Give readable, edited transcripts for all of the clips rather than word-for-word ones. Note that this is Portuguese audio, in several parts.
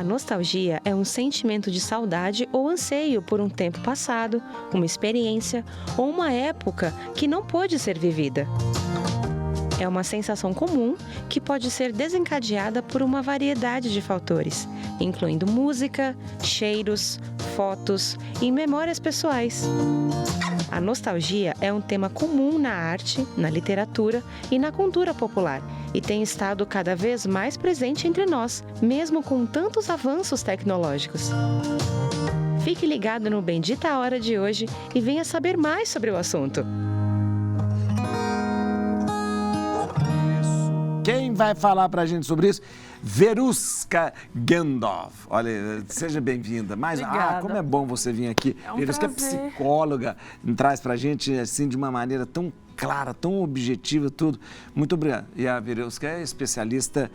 A nostalgia é um sentimento de saudade ou anseio por um tempo passado, uma experiência ou uma época que não pôde ser vivida. É uma sensação comum que pode ser desencadeada por uma variedade de fatores, incluindo música, cheiros, fotos e memórias pessoais. A nostalgia é um tema comum na arte, na literatura e na cultura popular e tem estado cada vez mais presente entre nós, mesmo com tantos avanços tecnológicos. Fique ligado no Bendita Hora de hoje e venha saber mais sobre o assunto. Quem vai falar pra gente sobre isso? Veruska Gendorf. Olha, seja bem-vinda. Como é bom você vir aqui. É um Veruska é prazer. psicóloga, traz pra gente assim de uma maneira tão clara, tão objetiva, tudo. Muito obrigado. E a Veruska é especialista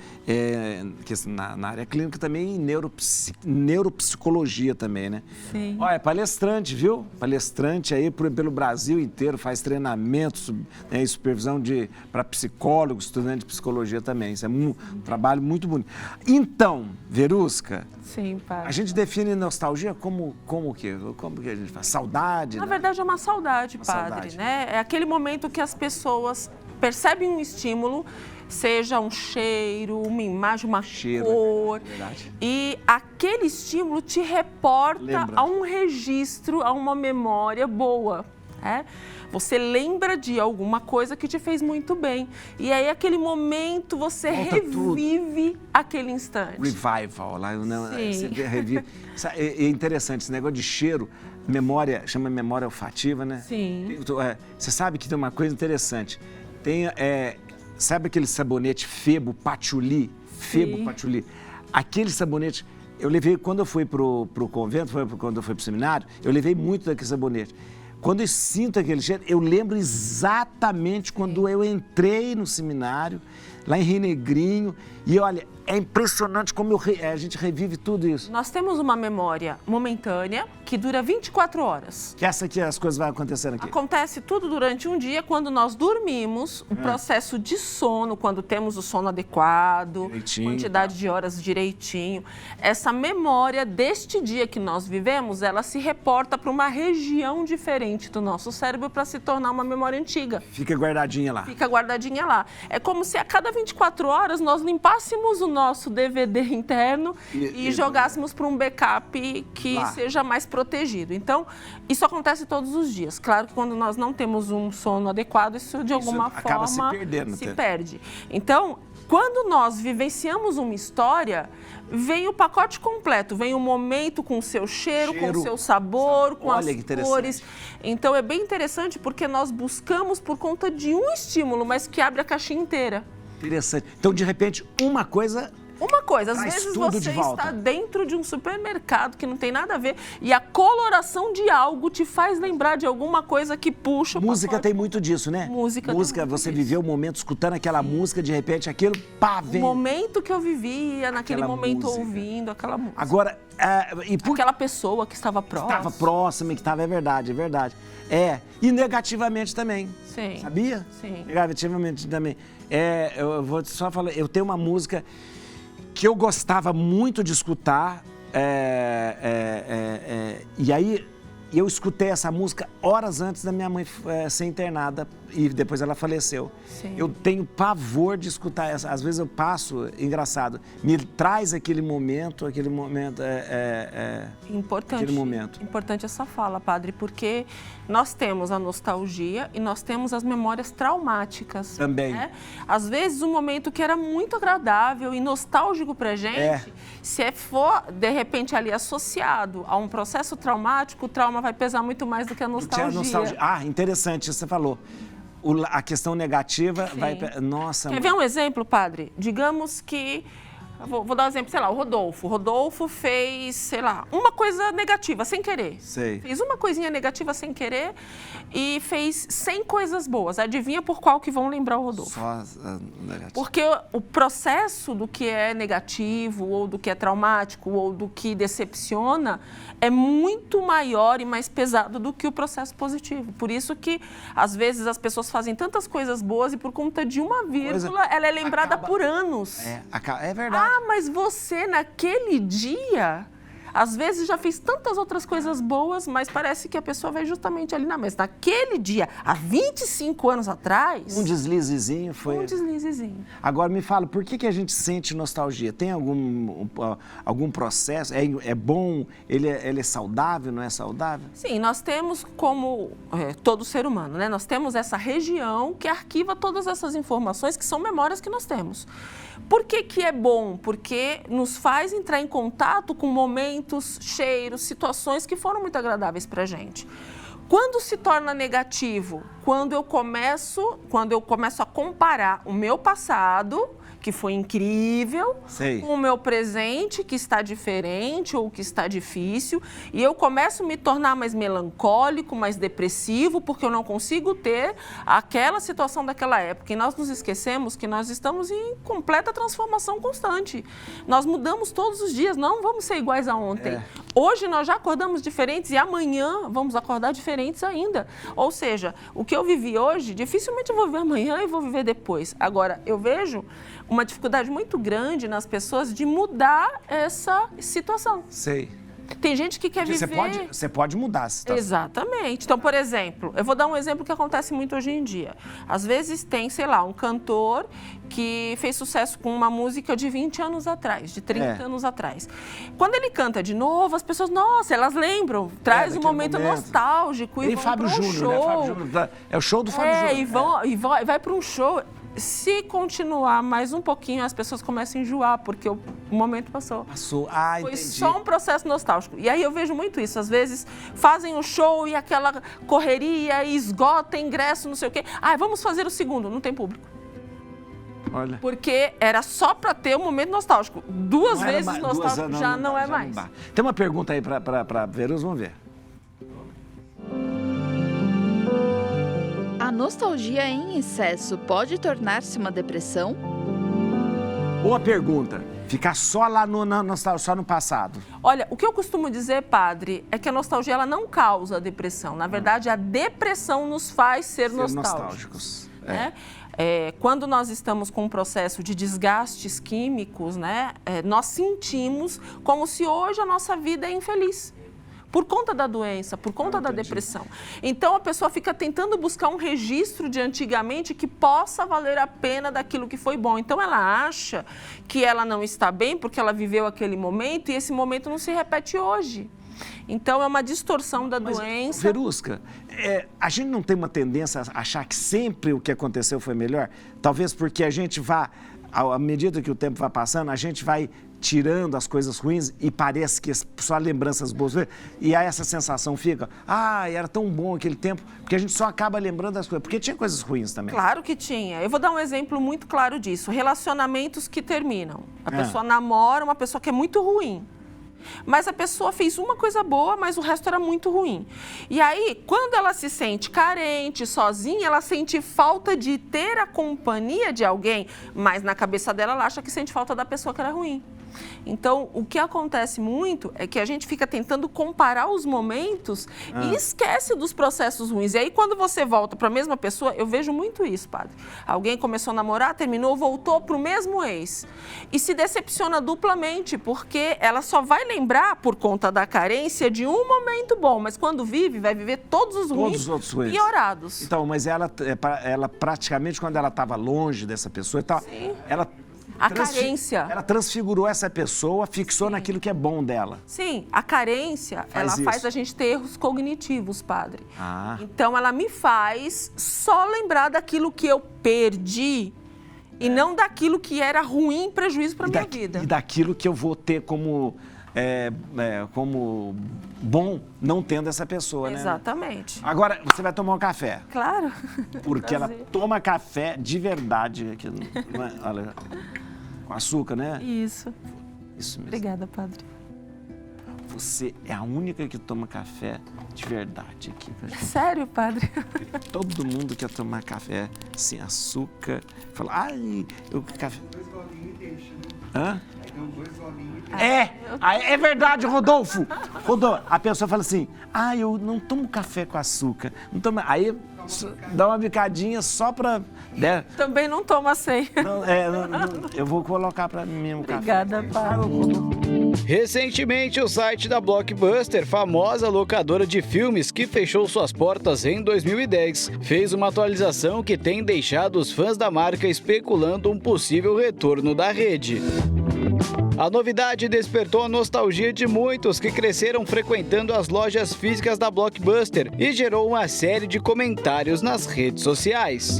na área clínica também em neuropsicologia também, né? Sim. Olha, é palestrante, viu? Palestrante aí pelo Brasil inteiro, faz treinamentos e supervisão para psicólogos, estudantes de psicologia também. Isso é um trabalho muito bonito. Então, Veruska, Sim, pai. a gente define nostalgia como o quê? Como que a gente faz? Saudade? Na né? verdade, é uma saudade, padre, saudade. né? É aquele momento que as pessoas percebem um estímulo, seja um cheiro, uma imagem, uma cor, verdade. e aquele estímulo te reporta Lembra. a um registro, a uma memória boa, né? Você lembra de alguma coisa que te fez muito bem. E aí, aquele momento, você Volta revive aquele instante. Revival, lá, Sim. você revive. É interessante, esse negócio de cheiro, memória, chama memória olfativa, né? Sim. Você sabe que tem uma coisa interessante. Sabe aquele sabonete Febo Patchouli? Febo Sim. Patchouli. Aquele sabonete, eu levei, quando eu fui pro convento, quando eu fui pro seminário, eu levei muito daquele sabonete. Quando eu sinto aquele cheiro, eu lembro exatamente quando eu entrei no seminário, lá em Rio Negrinho, e olha, é impressionante como a gente revive tudo isso. Nós temos uma memória momentânea que dura 24 horas. Que essa aqui, as coisas vão acontecendo aqui. Acontece tudo durante um dia, quando nós dormimos, o processo de sono, quando temos o sono adequado, Direitinho, quantidade de horas direitinho. Essa memória deste dia que nós vivemos, ela se reporta para uma região diferente do nosso cérebro para se tornar uma memória antiga. Fica guardadinha lá. Fica guardadinha lá. É como se a cada 24 horas nós limpássemos o nosso DVD interno e jogássemos para um backup que Lá. seja mais protegido. Então, isso acontece todos os dias. Claro que quando nós não temos um sono adequado, isso de alguma acaba forma se perdendo até. perde. Então, quando nós vivenciamos uma história, vem o pacote completo, vem o momento com o seu cheiro, com o seu sabor, com Olha as que interessante. cores. Então, é bem interessante porque nós buscamos por conta de um estímulo, mas que abre a caixinha inteira. Interessante. Então, de repente, uma coisa... Uma coisa, às Traz vezes tudo você de volta. está dentro de um supermercado que não tem nada a ver e a coloração de algo te faz lembrar de alguma coisa que puxa o Música pacote. tem muito disso, né? Música tem muito você disso. viveu o momento escutando aquela música, de repente aquilo, pá, O vem. momento que eu vivia, naquele Aquela momento música. ouvindo aquela música. Agora, e por Aquela pessoa que estava próxima. estava próxima, que estava, é verdade. E negativamente também. Sim. Sabia? Sim. Negativamente também. Eu vou só falar, eu tenho uma música que eu gostava muito de escutar, e aí eu escutei essa música horas antes da minha mãe ser internada e depois ela faleceu. Sim. Eu tenho pavor de escutar essa, às vezes eu passo, engraçado, me traz aquele momento Importante. aquele momento. Importante essa fala, padre, porque nós temos a nostalgia e nós temos as memórias traumáticas. Também. Né? Às vezes, um momento que era muito agradável e nostálgico pra gente, se for, de repente, ali associado a um processo traumático, o trauma vai pesar muito mais do que a nostalgia. Ah, interessante, isso que você falou. A questão negativa Sim. vai... Nossa, Quer ver um exemplo, padre? Digamos que... Vou dar um exemplo, sei lá, o Rodolfo. O Rodolfo fez, sei lá, uma coisa negativa, sem querer. Sei. Fez uma coisinha negativa sem querer e fez 100 coisas boas. Adivinha por qual que vão lembrar o Rodolfo? Só negativo. Porque o processo do que é negativo, ou do que é traumático, ou do que decepciona, é muito maior e mais pesado do que o processo positivo. Por isso que, às vezes, as pessoas fazem tantas coisas boas e por conta de uma vírgula, ela é lembrada por anos. É verdade. Ah, mas você naquele dia, às vezes já fez tantas outras coisas boas, mas parece que a pessoa vai justamente ali na mesa. Naquele dia, há 25 anos atrás... Um deslizezinho foi... Um deslizezinho. Agora me fala, por que a gente sente nostalgia? Tem algum processo? É bom? Ele é saudável, não é saudável? Sim, nós temos como todo ser humano, né? Nós temos essa região que arquiva todas essas informações que são memórias que nós temos. Por que é bom? Porque nos faz entrar em contato com momentos, cheiros, situações que foram muito agradáveis para a gente. Quando se torna negativo? Quando eu começo a comparar o meu passado, que foi incrível, Sei. com o meu presente, que está diferente ou que está difícil, e eu começo a me tornar mais melancólico, mais depressivo, porque eu não consigo ter aquela situação daquela época. E nós nos esquecemos que nós estamos em completa transformação constante. Nós mudamos todos os dias, não vamos ser iguais a ontem. Hoje nós já acordamos diferentes e amanhã vamos acordar diferentes ainda. Ou seja, o que eu vivi hoje, dificilmente eu vou viver amanhã e vou viver depois. Agora, eu vejo uma dificuldade muito grande nas pessoas de mudar essa situação. Sei. Tem gente que quer viver... Você pode mudar a situação. Exatamente. Então, por exemplo, eu vou dar um exemplo que acontece muito hoje em dia. Às vezes tem, sei lá, um cantor que fez sucesso com uma música de 20 anos atrás, de 30 anos atrás. Quando ele canta de novo, as pessoas, nossa, elas lembram, traz um momento nostálgico e vão para um show. Né? Fábio Júnior, é o show do Fábio Júnior. E vai para um show. Se continuar mais um pouquinho, as pessoas começam a enjoar, porque o momento passou. Foi entendi. Só um processo nostálgico. E aí eu vejo muito isso. Às vezes fazem o show e aquela correria, e esgota ingresso, não sei o quê. Vamos fazer o segundo, não tem público. Olha. Porque era só para ter um momento nostálgico. Duas vezes nostálgico já não é mais. Tem uma pergunta aí para Verus, vamos ver. A nostalgia em excesso pode tornar-se uma depressão? Boa pergunta. Ficar só lá só no passado. Olha, o que eu costumo dizer, padre, é que a nostalgia ela não causa depressão. Na verdade, a depressão nos faz ser nostálgicos. Né? Quando nós estamos com um processo de desgastes químicos, né, nós sentimos como se hoje a nossa vida é infeliz. Por conta da doença, por conta da depressão. Então, a pessoa fica tentando buscar um registro de antigamente que possa valer a pena daquilo que foi bom. Então, ela acha que ela não está bem porque ela viveu aquele momento e esse momento não se repete hoje. Então, é uma distorção da doença. Verusca, a gente não tem uma tendência a achar que sempre o que aconteceu foi melhor? Talvez porque a gente à medida que o tempo vai passando, a gente vai tirando as coisas ruins e parece que só lembranças boas. E aí essa sensação fica, era tão bom aquele tempo, porque a gente só acaba lembrando das coisas, porque tinha coisas ruins também. Claro que tinha. Eu vou dar um exemplo muito claro disso. Relacionamentos que terminam. A pessoa namora uma pessoa que é muito ruim. Mas a pessoa fez uma coisa boa, mas o resto era muito ruim. E aí, quando ela se sente carente, sozinha, ela sente falta de ter a companhia de alguém, mas na cabeça dela ela acha que sente falta da pessoa que era ruim. Então, o que acontece muito é que a gente fica tentando comparar os momentos e esquece dos processos ruins. E aí, quando você volta para a mesma pessoa, eu vejo muito isso, padre. Alguém começou a namorar, terminou, voltou para o mesmo ex. E se decepciona duplamente, porque ela só vai lembrar, por conta da carência, de um momento bom. Mas quando vive, vai viver todos os outros ruins piorados. Então, mas ela praticamente, quando ela estava longe dessa pessoa, a carência. Ela transfigurou essa pessoa, fixou naquilo que é bom dela. Sim, a carência, faz a gente ter erros cognitivos, padre. Então, ela me faz só lembrar daquilo que eu perdi e não daquilo que era ruim, prejuízo para minha vida. E daquilo que eu vou ter como bom não tendo essa pessoa, né? Exatamente. Agora, você vai tomar um café. Claro. Porque ela toma café de verdade. Olha, com açúcar, né? Isso. Isso mesmo. Obrigada, padre. Você é a única que toma café de verdade aqui. Sério, padre? Todo mundo quer tomar café sem açúcar. Fala, café... Hã? É verdade, Rodolfo. Rodolfo, a pessoa fala assim, eu não tomo café com açúcar. Não tomo... Aí dá uma bicadinha só pra... Né? Também não toma sem. Eu vou colocar pra mim mesmo café. Obrigada, Paulo. Recentemente, o site da Blockbuster, famosa locadora de filmes que fechou suas portas em 2010, fez uma atualização que tem deixado os fãs da marca especulando um possível retorno da rede. A novidade despertou a nostalgia de muitos que cresceram frequentando as lojas físicas da Blockbuster e gerou uma série de comentários nas redes sociais.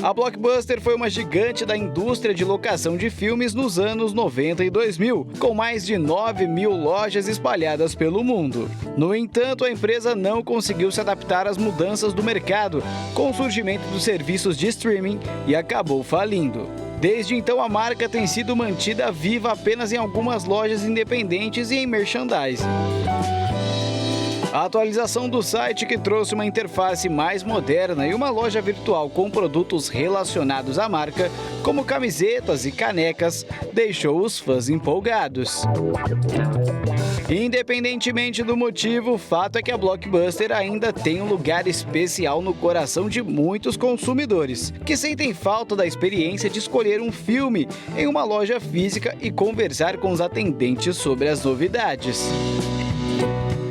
A Blockbuster foi uma gigante da indústria de locação de filmes nos anos 90 e 2000, com mais de 9.000 lojas espalhadas pelo mundo. No entanto, a empresa não conseguiu se adaptar às mudanças do mercado, com o surgimento dos serviços de streaming, e acabou falindo. Desde então, a marca tem sido mantida viva apenas em algumas lojas independentes e em merchandising. A atualização do site, que trouxe uma interface mais moderna e uma loja virtual com produtos relacionados à marca, como camisetas e canecas, deixou os fãs empolgados. Independentemente do motivo, o fato é que a Blockbuster ainda tem um lugar especial no coração de muitos consumidores, que sentem falta da experiência de escolher um filme em uma loja física e conversar com os atendentes sobre as novidades.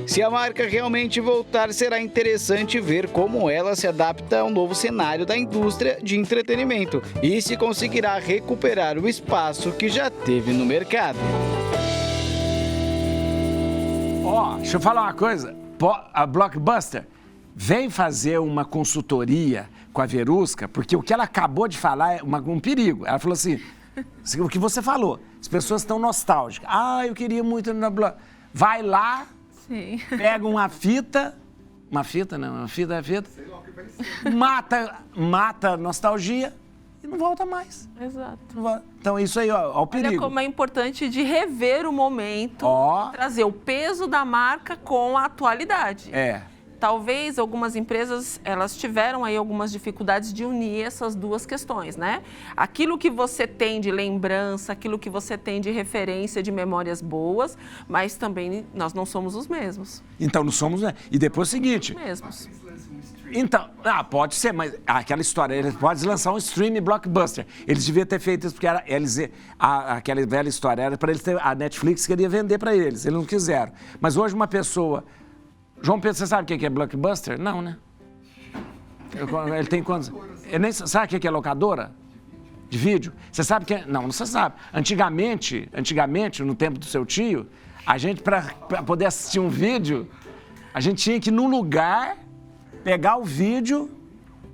Se a marca realmente voltar, será interessante ver como ela se adapta ao novo cenário da indústria de entretenimento e se conseguirá recuperar o espaço que já teve no mercado. Deixa eu falar uma coisa. A Blockbuster vem fazer uma consultoria com a Verusca, porque o que ela acabou de falar é um perigo. Ela falou assim, o que você falou, as pessoas estão nostálgicas. Eu queria muito na Blockbuster. Vai lá, Sim. pega uma fita, mata a nostalgia e não volta mais. Exato. Então, isso aí, ó o perigo. Olha como é importante de rever o momento, trazer o peso da marca com a atualidade. Talvez algumas empresas, elas tiveram aí algumas dificuldades de unir essas duas questões, né? Aquilo que você tem de lembrança, aquilo que você tem de referência, de memórias boas, mas também nós não somos os mesmos. Então, não somos, né? E depois é o seguinte... Mesmos. Então, pode ser, mas aquela história, eles podem lançar um stream Blockbuster. Eles deviam ter feito isso, porque aquela velha história era para eles ter... A Netflix queria vender para eles não quiseram. Mas hoje uma pessoa... João Pedro, você sabe o que é Blockbuster? Não, né? Ele tem quantos? Ele nem sabe o que é locadora de vídeo? Você sabe o que é? Não, você sabe. Antigamente, no tempo do seu tio, a gente, para poder assistir um vídeo, a gente tinha que ir num lugar, pegar o vídeo,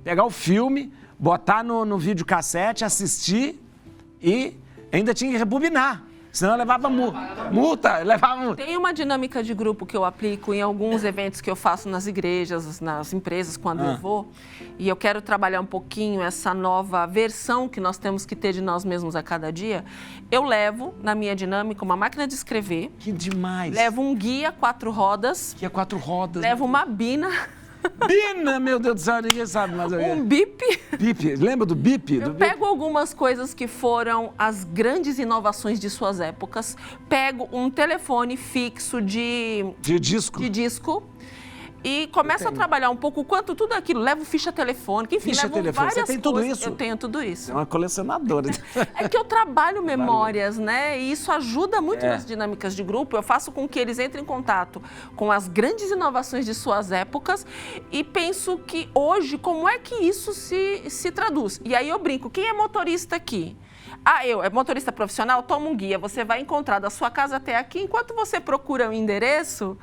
pegar o filme, botar no videocassete, assistir e ainda tinha que rebobinar. Senão levava multa. Tem uma dinâmica de grupo que eu aplico em alguns eventos que eu faço nas igrejas, nas empresas, quando eu vou. E eu quero trabalhar um pouquinho essa nova versão que nós temos que ter de nós mesmos a cada dia. Eu levo, na minha dinâmica, uma máquina de escrever. Que demais. Levo um guia 4 rodas. Que é 4 rodas. Levo uma bina. Bina, meu Deus do céu, ninguém sabe mais. Um bip. Bip, lembra do bip? Eu pego algumas coisas que foram as grandes inovações de suas épocas, pego um telefone fixo de disco e começo a trabalhar um pouco quanto tudo aquilo, levo ficha telefônica, enfim, levo várias coisas. Você tem tudo isso? Eu tenho tudo isso. É uma colecionadora. É que eu trabalho memórias, né? E isso ajuda muito nas dinâmicas de grupo. Eu faço com que eles entrem em contato com as grandes inovações de suas épocas e penso que hoje, como é que isso se traduz? E aí eu brinco, quem é motorista aqui? É motorista profissional? Toma um guia. Você vai encontrar da sua casa até aqui, enquanto você procura o endereço.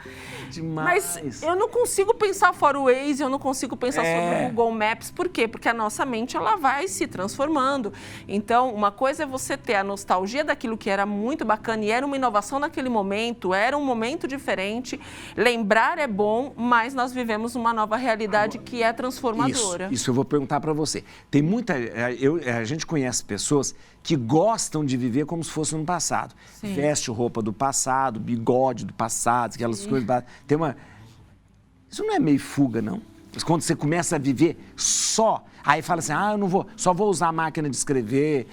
Demais. Mas eu não consigo pensar fora o Waze, eu não consigo pensar sobre o Google Maps. Por quê? Porque a nossa mente, ela vai se transformando. Então, uma coisa é você ter a nostalgia daquilo que era muito bacana e era uma inovação naquele momento, era um momento diferente. Lembrar é bom, mas nós vivemos uma nova realidade que é transformadora. Isso eu vou perguntar para você. Tem muita... a gente conhece pessoas que gostam de viver como se fosse no passado. Sim. Veste roupa do passado, bigode do passado, aquelas coisas... Tem uma... Isso não é meio fuga, não? Quando você começa a viver só, aí fala assim, eu não vou, só vou usar a máquina de escrever,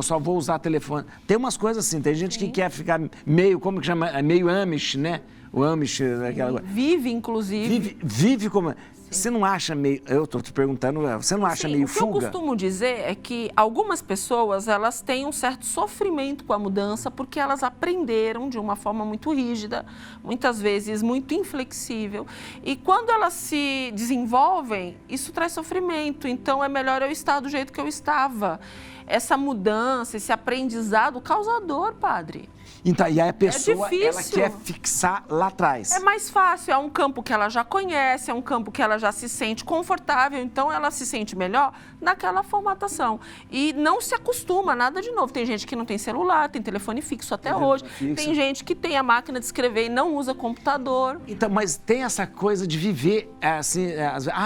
só vou usar telefone. Tem umas coisas assim, tem gente que quer ficar meio, como que chama? Meio Amish, né? O Amish, aquela coisa. Vive, inclusive. Vive como... Você não acha meio... Eu estou te perguntando, você não acha meio fuga? O que eu costumo dizer é que algumas pessoas, elas têm um certo sofrimento com a mudança porque elas aprenderam de uma forma muito rígida, muitas vezes muito inflexível. E quando elas se desenvolvem, isso traz sofrimento. Então, é melhor eu estar do jeito que eu estava. Essa mudança, esse aprendizado causa dor, padre. Então, e aí a pessoa, difícil. Ela quer fixar lá atrás. É mais fácil, é um campo que ela já conhece, é um campo que ela já se sente confortável, então ela se sente melhor naquela formatação. E não se acostuma a nada de novo. Tem gente que não tem celular, tem telefone fixo até hoje. Tem gente que tem a máquina de escrever e não usa computador. Então, mas tem essa coisa de viver assim,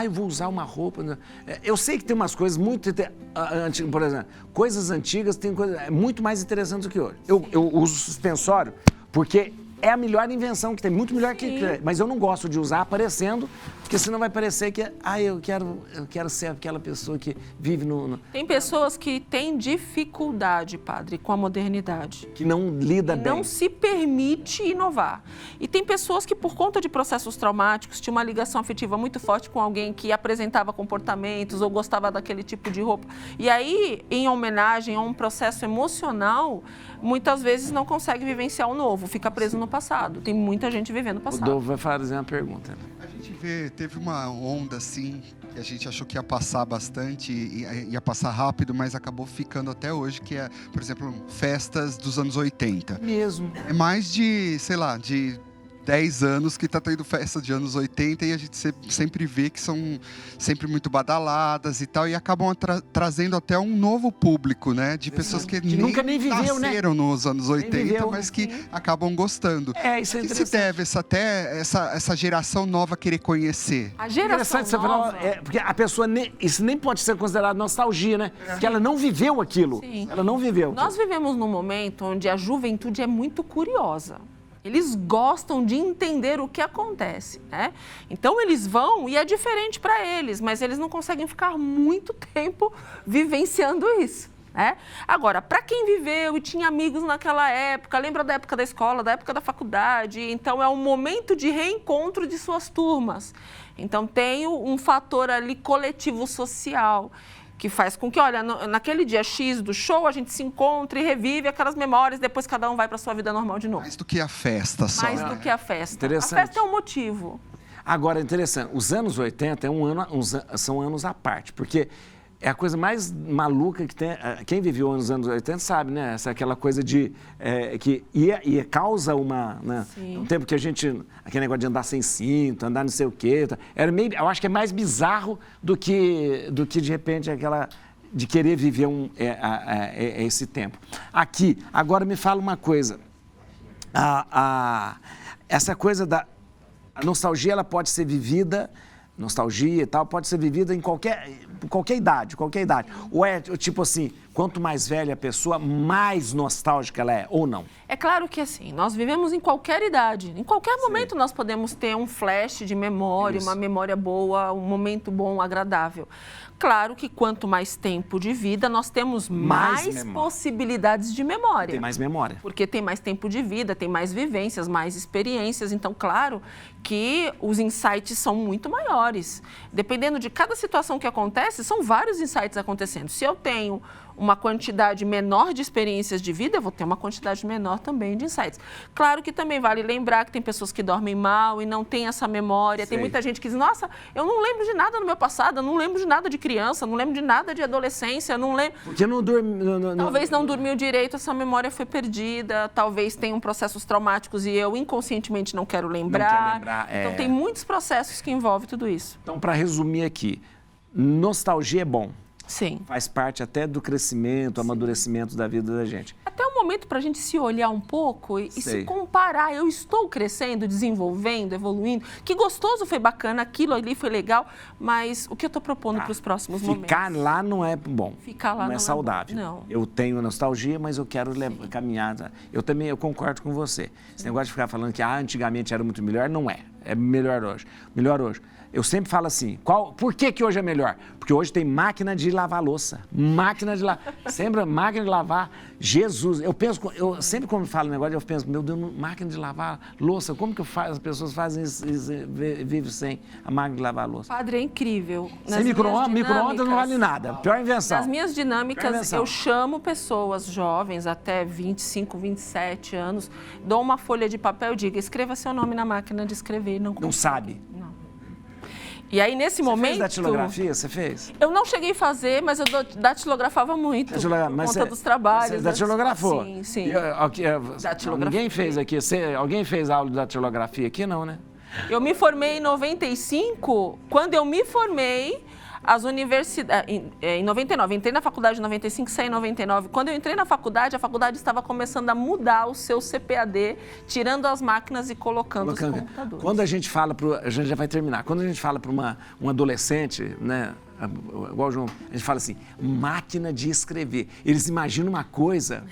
eu vou usar uma roupa. Eu sei que tem umas coisas muito antigas, por exemplo, coisas antigas tem coisas muito mais interessantes do que hoje. Eu uso suspensório porque é a melhor invenção que tem, muito melhor que... Mas eu não gosto de usar aparecendo, porque senão vai parecer que eu quero ser aquela pessoa que vive no... Tem pessoas que têm dificuldade, padre, com a modernidade. Que não lida bem. Não se permite inovar. E tem pessoas que, por conta de processos traumáticos, tinham uma ligação afetiva muito forte com alguém que apresentava comportamentos ou gostava daquele tipo de roupa. E aí, em homenagem a um processo emocional, muitas vezes não consegue vivenciar o novo, fica preso no passado. Tem muita gente vivendo o passado. O Dov vai fazer uma pergunta. A gente teve uma onda assim, que a gente achou que ia passar bastante, ia passar rápido, mas acabou ficando até hoje, que é, por exemplo, festas dos anos 80. Mesmo. É mais de, sei lá, de 10 anos que está tendo festa de anos 80 e a gente sempre vê que são sempre muito badaladas e tal, e acabam trazendo até um novo público, né? De pessoas que nunca nem viveu, nasceram, né? Nos anos 80, viveu, mas que acabam gostando. Isso é que interessante. se deve essa geração nova querer conhecer? A geração Interessante você nova... falar, porque a pessoa, isso nem pode ser considerado nostalgia, né? Porque ela não viveu aquilo. Sim. Ela não viveu. Nós vivemos num momento onde a juventude é muito curiosa. Eles gostam de entender o que acontece, né? Então, eles vão e é diferente para eles, mas eles não conseguem ficar muito tempo vivenciando isso, né? Agora, para quem viveu e tinha amigos naquela época, lembra da época da escola, da época da faculdade, então é um momento de reencontro de suas turmas. Então, tem um fator ali coletivo social, que faz com que, olha, naquele dia X do show, a gente se encontre e revive aquelas memórias, depois cada um vai para sua vida normal de novo. Mais do que a festa só. Mais do que a festa. Interessante. A festa é um motivo. Agora, interessante, os anos 80 são anos à parte, porque é a coisa mais maluca que tem. Quem viveu nos anos 80 sabe, né? Aquela coisa de... que causa uma... Né? Um tempo que a gente... Aquele negócio de andar sem cinto, andar não sei o quê. Era meio, eu acho que é mais bizarro do que de repente, aquela... de querer viver esse tempo. Aqui, agora me fala uma coisa. Essa coisa da... A nostalgia, ela pode ser vivida... Nostalgia e tal, pode ser vivida em qualquer idade. Ou é tipo assim, quanto mais velha a pessoa, mais nostálgica ela é, ou não? É claro que assim, nós vivemos em qualquer idade. Em qualquer momento nós podemos ter um flash de memória, uma memória boa, um momento bom, agradável. Claro que quanto mais tempo de vida, nós temos mais possibilidades de memória. Tem mais memória. Porque tem mais tempo de vida, tem mais vivências, mais experiências. Então, claro que os insights são muito maiores. Dependendo de cada situação que acontece, são vários insights acontecendo. Se eu tenho uma quantidade menor de experiências de vida, eu vou ter uma quantidade menor também de insights. Claro que também vale lembrar que tem pessoas que dormem mal e não têm essa memória. Tem muita gente que diz, nossa, eu não lembro de nada no meu passado, eu não lembro de nada de criança, não lembro de nada de adolescência, não lembro... Porque não dorme... Talvez não dormiu direito, essa memória foi perdida, talvez tenham processos traumáticos e eu inconscientemente não quero lembrar. Não quero lembrar, Então tem muitos processos que envolvem tudo isso. Então, para resumir aqui, nostalgia é bom. Sim. Faz parte até do crescimento, amadurecimento da vida da gente. Até o momento para a gente se olhar um pouco e se comparar. Eu estou crescendo, desenvolvendo, evoluindo. Que gostoso, foi bacana, aquilo ali foi legal, mas o que eu estou propondo para os próximos momentos? Ficar lá não é bom. Ficar lá não é saudável. Não. Eu tenho nostalgia, mas eu quero caminhar. Eu concordo com você. Esse negócio de ficar falando que antigamente era muito melhor, não é. é melhor hoje. Melhor hoje. Eu sempre falo assim, por que hoje é melhor? Porque hoje tem máquina de lavar louça, sempre máquina de lavar, Jesus. Eu sempre quando falo negócio, eu penso, meu Deus, máquina de lavar louça, como que as pessoas fazem isso e vivem sem a máquina de lavar louça? Padre, é incrível. Sem micro-ondas não vale nada, pior invenção. Nas minhas dinâmicas, eu chamo pessoas jovens, até 25, 27 anos, dou uma folha de papel e digo, escreva seu nome na máquina de escrever. Não sabe? Não. E aí, nesse momento... Você fez datilografia? Você fez? Eu não cheguei a fazer, mas eu datilografava muito, por conta dos trabalhos. Você datilografou? Sim. Ninguém fez aqui? Alguém fez aula de datilografia aqui? Não, né? Eu me formei em 95. Quando eu me formei, as universidades... Em 99, entrei na faculdade em 95, saí em 99. Quando eu entrei na faculdade, a faculdade estava começando a mudar o seu CPAD, tirando as máquinas e colocando os computadores. Quando a gente fala a gente já vai terminar. Quando a gente fala para um adolescente, né, igual o João, a gente fala assim, máquina de escrever. Eles imaginam uma coisa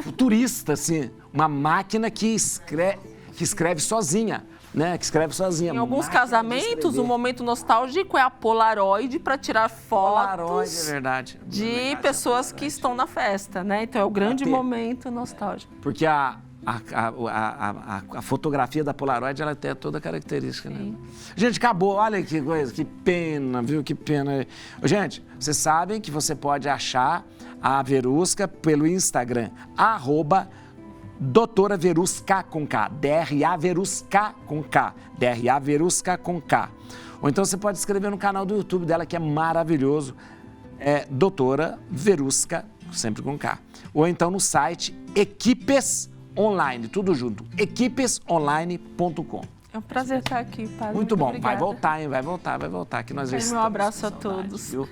futurista, assim, uma máquina que escreve sozinha. Né, que escreve sozinha. Em alguns casamentos, o momento nostálgico é a Polaroid para tirar fotos Polaroid, é verdade. de pessoas que estão na festa, né? Então é o grande momento nostálgico. Porque a fotografia da Polaroid, ela tem toda a característica, né? Gente, acabou. Olha que coisa, que pena, viu? Que pena. Gente, vocês sabem que você pode achar a Verusca pelo Instagram, Doutora Verusca com K, DRA Verusca com K, DRA Verusca com K. Ou então você pode escrever no canal do YouTube dela, que é maravilhoso, Doutora Verusca, sempre com K. Ou então no site Equipes Online, tudo junto, equipesonline.com. É um prazer estar aqui, Padre. Muito bom, obrigada. vai voltar, hein? Vai voltar, que nós já estamos. Um abraço a todos. Viu?